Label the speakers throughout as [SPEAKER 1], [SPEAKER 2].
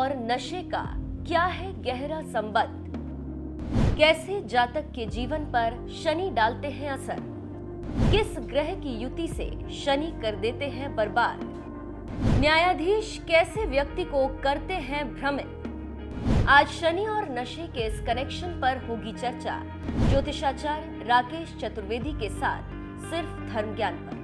[SPEAKER 1] और नशे का क्या है गहरा संबंध? कैसे जातक के जीवन पर शनि डालते हैं असर? किस ग्रह की युति से शनि कर देते हैं बर्बाद? न्यायाधीश कैसे व्यक्ति को करते हैं भ्रमित? आज शनि और नशे के इस कनेक्शन पर होगी चर्चा ज्योतिषाचार्य राकेश चतुर्वेदी के साथ सिर्फ धर्म ज्ञान पर।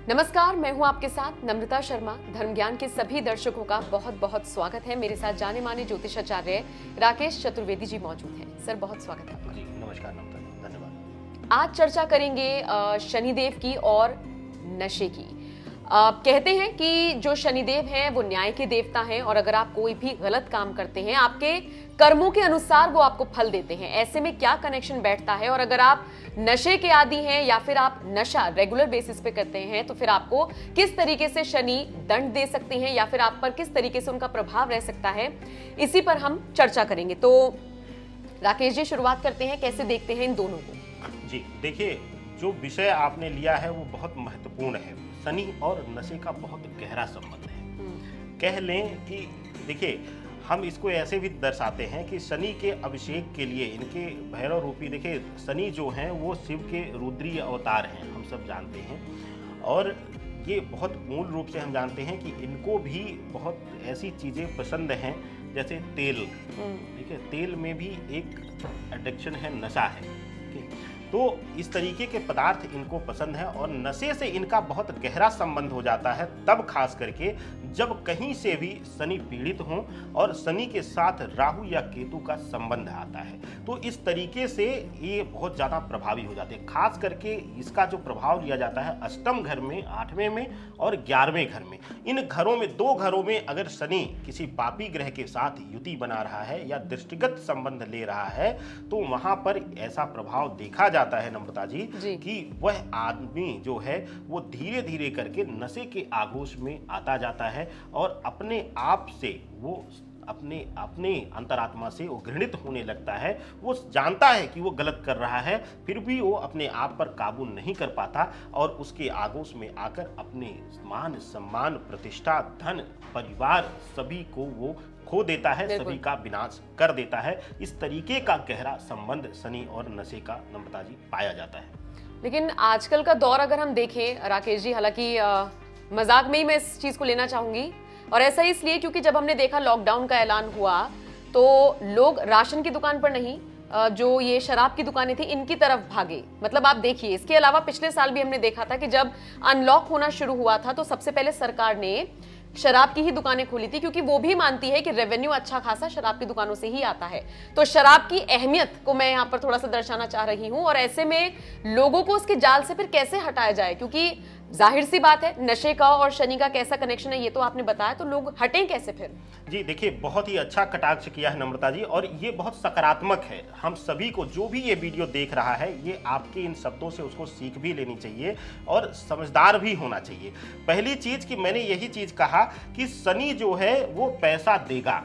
[SPEAKER 2] नमस्कार, मैं हूं आपके साथ नम्रता शर्मा। धर्म ज्ञान के सभी दर्शकों का बहुत बहुत स्वागत है। मेरे साथ जाने माने ज्योतिषाचार्य राकेश चतुर्वेदी जी मौजूद हैं। सर, बहुत स्वागत है आपका।
[SPEAKER 3] जी नमस्कार नम्रता जी, धन्यवाद।
[SPEAKER 2] आज चर्चा करेंगे शनिदेव की और नशे की। कहते हैं कि जो शनिदेव हैं वो न्याय के देवता हैं और अगर आप कोई भी गलत काम करते हैं आपके कर्मों के अनुसार वो आपको फल देते हैं। ऐसे में क्या कनेक्शन बैठता है? और अगर आप नशे के आदी हैं या फिर आप नशा रेगुलर बेसिस पे करते हैं तो फिर आपको किस तरीके से शनि दंड दे सकते हैं या फिर आप पर किस तरीके से उनका प्रभाव रह सकता है, इसी पर हम चर्चा करेंगे। तो राकेश जी, शुरुआत करते हैं, कैसे देखते हैं इन दोनों को?
[SPEAKER 3] जी देखिए, जो विषय आपने लिया है वो बहुत महत्वपूर्ण है। शनि और नशे का बहुत गहरा संबंध है। कह लें कि देखिए, हम इसको ऐसे भी दर्शाते हैं कि शनि के अभिषेक के लिए इनके भैरव रूपी, देखिए शनि जो हैं वो शिव के रुद्रीय अवतार हैं, हम सब जानते हैं। और ये बहुत मूल रूप से हम जानते हैं कि इनको भी बहुत ऐसी चीज़ें पसंद हैं जैसे तेल। ठीक है, तेल में भी एक एडिक्शन है, नशा है। तो इस तरीके के पदार्थ इनको पसंद है और नशे से इनका बहुत गहरा संबंध हो जाता है, तब खास करके जब कहीं से भी शनि पीड़ित हों और शनि के साथ राहु या केतु का संबंध आता है तो इस तरीके से ये बहुत ज़्यादा प्रभावी हो जाते हैं। खास करके इसका जो प्रभाव लिया जाता है अष्टम घर में, 8वें में और 11वें घर में। इन घरों में, 2 घरों में अगर शनि किसी पापी ग्रह के साथ युति बना रहा है या दृष्टिगत संबंध ले रहा है तो वहाँ पर ऐसा प्रभाव देखा जाता है नम्रता जी कि वह आदमी जो है वो धीरे धीरे करके नशे के आगोश में आता जाता है और अपने आप से वो अपने अंतरात्मा से वो घृणित होने लगता है। वो जानता है कि वो गलत कर रहा है, फिर भी वो अपने आप पर काबू नहीं कर पाता और उसके आगोश में आकर अपने मान सम्मान, प्रतिष्ठा, धन, परिवार सभी को वो खो देता है, सभी का विनाश कर देता है। इस तरीके का गहरा संबंध शनि और नशे का नम्रता जी पाया जाता है।
[SPEAKER 2] लेकिन आजकल का दौर अगर हम देखें राकेश जी, हालांकि मजाक में ही मैं इस चीज को लेना चाहूंगी और ऐसा इसलिए क्योंकि जब हमने देखा लॉकडाउन का ऐलान हुआ तो लोग राशन की दुकान पर नहीं, जो ये शराब की दुकानें थी इनकी तरफ भागे। मतलब आप देखिए, इसके अलावा पिछले साल भी हमने देखा था कि जब अनलॉक होना शुरू हुआ था तो सबसे पहले सरकार ने शराब की ही दुकानें खोली थी क्योंकि वो भी मानती है कि रेवेन्यू अच्छा खासा शराब की दुकानों से ही आता है। तो शराब की अहमियत को मैं यहाँ पर थोड़ा सा दर्शाना चाह रही हूँ और ऐसे में लोगों को उसके जाल से फिर कैसे हटाया जाए, क्योंकि जाहिर सी बात है नशे का और शनि का कैसा कनेक्शन है ये तो आपने बताया, तो लोग हटें कैसे फिर?
[SPEAKER 3] जी देखिए, बहुत ही अच्छा कटाक्ष किया है नम्रता जी और ये बहुत सकारात्मक है। हम सभी को, जो भी ये वीडियो देख रहा है, ये आपके इन शब्दों से उसको सीख भी लेनी चाहिए और समझदार भी होना चाहिए। पहली चीज कि मैंने यही चीज कहा कि शनि जो है वो पैसा देगा,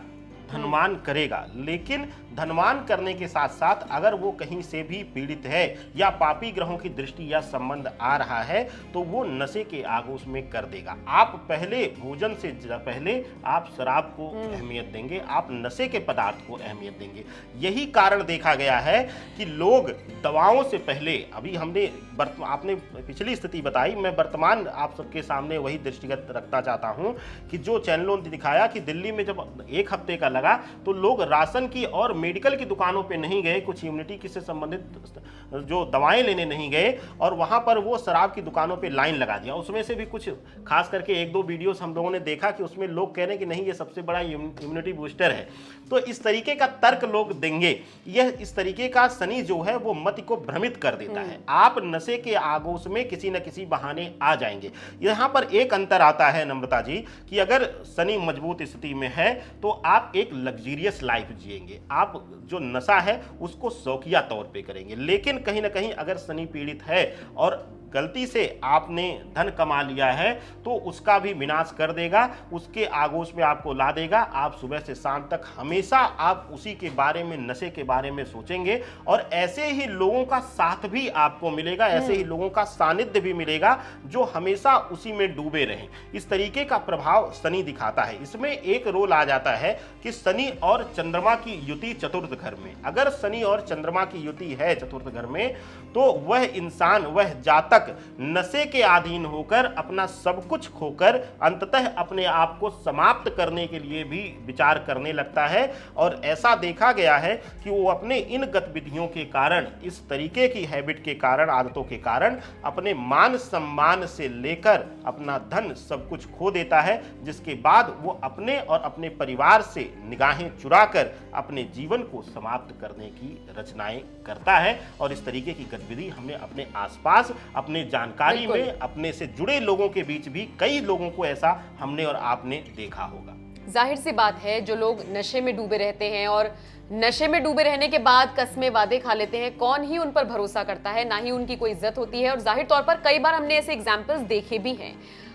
[SPEAKER 3] धनवान करेगा, लेकिन धनवान करने के साथ साथ अगर वो कहीं से भी पीड़ित है या पापी ग्रहों की दृष्टि या संबंध आ रहा है तो वो नशे के आगोश में कर देगा। आप पहले भोजन से पहले आप शराब को अहमियत देंगे, आप नशे के पदार्थ को अहमियत देंगे। यही कारण देखा गया है कि लोग दवाओं से पहले, अभी हमने आपने पिछली स्थिति बताई, मैं वर्तमान आप सबके सामने वही दृष्टिगत रखना चाहता हूँ कि जो चैनलों ने दिखाया कि दिल्ली में जब 1 हफ्ते का लगा तो लोग राशन की और मेडिकल की दुकानों पे नहीं गए, कुछ इम्यूनिटी से संबंधित जो दवाएं लेने नहीं गए और वहां पर वो शराब की दुकानों पे लाइन लगा दिया। उसमें से भी कुछ खास करके 1-2 वीडियोस हम लोगों ने देखा कि उसमें लोग कह रहे हैं कि नहीं, ये सबसे बड़ा इम्यूनिटी बूस्टर है। तो इस तरीके का तर्क लोग देंगे। यह इस तरीके का शनि जो है वो मति को भ्रमित कर देता है। आप नशे के आगोश में किसी न किसी बहाने आ जाएंगे। यहाँ पर एक अंतर आता है नम्रता जी कि अगर शनि मजबूत स्थिति में है तो आप एक लग्जरियस लाइफ जिएंगे, आप जो नशा है उसको शौकिया तौर पे करेंगे। लेकिन कहीं ना कहीं अगर शनि पीड़ित है और गलती से आपने धन कमा लिया है तो उसका भी विनाश कर देगा, उसके आगोश में आपको ला देगा। आप सुबह से शाम तक हमेशा आप उसी के बारे में, नशे के बारे में सोचेंगे और ऐसे ही लोगों का साथ भी आपको मिलेगा, ऐसे ही लोगों का सानिध्य भी मिलेगा जो हमेशा उसी में डूबे रहें। इस तरीके का प्रभाव शनि दिखाता है। इसमें एक रोल आ जाता है कि शनि और चंद्रमा की युति चतुर्थ घर में, अगर शनि और चंद्रमा की युति है चतुर्थ घर में, तो वह इंसान, वह जातक नशे के अधीन होकर अपना सब कुछ खोकर अंततः अपने आप को समाप्त करने के लिए भी विचार करने लगता है। और ऐसा देखा गया है कि वो अपने इन गतिविधियों के कारण, इस तरीके की हैबिट के कारण, आदतों के कारण अपने मान सम्मान से लेकर अपना धन सब कुछ खो देता है, जिसके बाद वो अपने और अपने परिवार से निगाहें चुराकर अपने जीवन को समाप्त करने की रचनाएं करता है। और इस तरीके की गतिविधि हमने अपने आसपास, अपने जानकारी में, अपने से जुड़े लोगों के बीच भी कई लोगों को ऐसा हमने और आपने देखा होगा।
[SPEAKER 2] जाहिर सी बात है, जो लोग नशे में डूबे रहते हैं और नशे में डूबे रहने के बाद कस्में वादे खा लेते हैं, कौन ही उन पर भरोसा करता है, ना ही उनकी कोई इज्जत होती है। और जाहिर तौर पर कई बार हमने ऐसे एग्जाम्पल्स देखे भी हैं।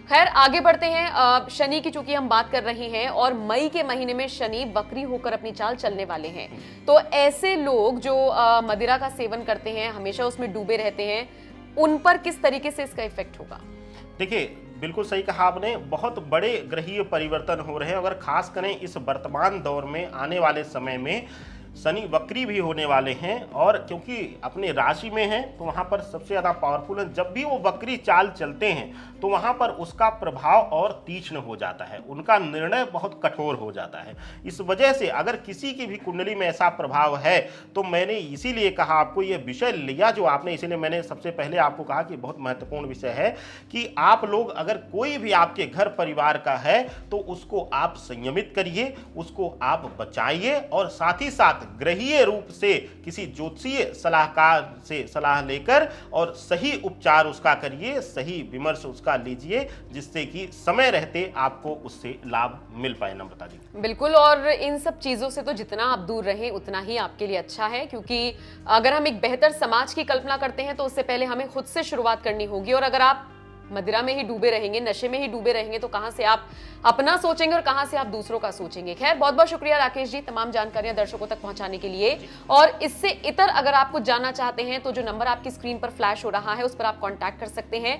[SPEAKER 2] खैर, आगे बढ़ते हैं। शनि की चूंकि हम बात कर रहे हैं और मई के महीने में शनि वक्री होकर अपनी चाल चलने वाले हैं, तो ऐसे लोग जो मदिरा का सेवन करते हैं, हमेशा उसमें डूबे रहते हैं, उन पर किस तरीके से इसका इफेक्ट होगा?
[SPEAKER 3] देखिए, बिल्कुल सही कहा आपने, बहुत बड़े ग्रहीय परिवर्तन हो रहे हैं। अगर खास करें इस वर्तमान दौर में, आने वाले समय में शनि वक्री भी होने वाले हैं, और क्योंकि अपने राशि में है तो वहाँ पर सबसे ज़्यादा पावरफुल है। जब भी वो वक्री चाल चलते हैं तो वहाँ पर उसका प्रभाव और तीक्ष्ण हो जाता है, उनका निर्णय बहुत कठोर हो जाता है। इस वजह से अगर किसी की भी कुंडली में ऐसा प्रभाव है तो मैंने इसीलिए कहा आपको, ये विषय लिया जो आपने, इसीलिए मैंने सबसे पहले आपको कहा कि बहुत महत्वपूर्ण विषय है कि आप लोग, अगर कोई भी आपके घर परिवार का है तो उसको आप संयमित करिए, उसको आप बचाइए, और साथ ही साथ ग्रहीय रूप से किसी ज्योतिषीय सलाहकार से सलाह लेकर और सही उपचार उसका करिए, सही विमर्श उसका लीजिए, जिससे कि समय रहते आपको उससे लाभ मिल पाए। नम्रता जी,
[SPEAKER 2] बिल्कुल, और इन सब चीजों से तो जितना आप दूर रहें उतना ही आपके लिए अच्छा है, क्योंकि अगर हम एक बेहतर समाज की कल्पना करते हैं तो उससे पहले हमें खुद से शुरुआत करनी होगी। और अगर आप मदिरा में ही डूबे रहेंगे, नशे में ही डूबे रहेंगे, तो कहां से आप अपना सोचेंगे और कहां से आप दूसरों का सोचेंगे। खैर, बहुत बहुत शुक्रिया राकेश जी, तमाम जानकारियां दर्शकों तक पहुंचाने के लिए। और इससे इतर अगर आप कुछ जानना चाहते हैं तो जो नंबर आपकी स्क्रीन पर फ्लैश हो रहा है उस पर आप कांटेक्ट कर सकते हैं।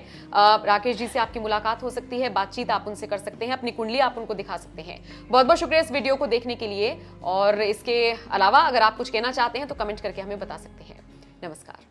[SPEAKER 2] राकेश जी से आपकी मुलाकात हो सकती है, बातचीत आप उनसे कर सकते हैं, अपनी कुंडली आप उनको दिखा सकते हैं। बहुत बहुत शुक्रिया इस वीडियो को देखने के लिए। और इसके अलावा अगर आप कुछ कहना चाहते हैं तो कमेंट करके हमें बता सकते हैं। नमस्कार।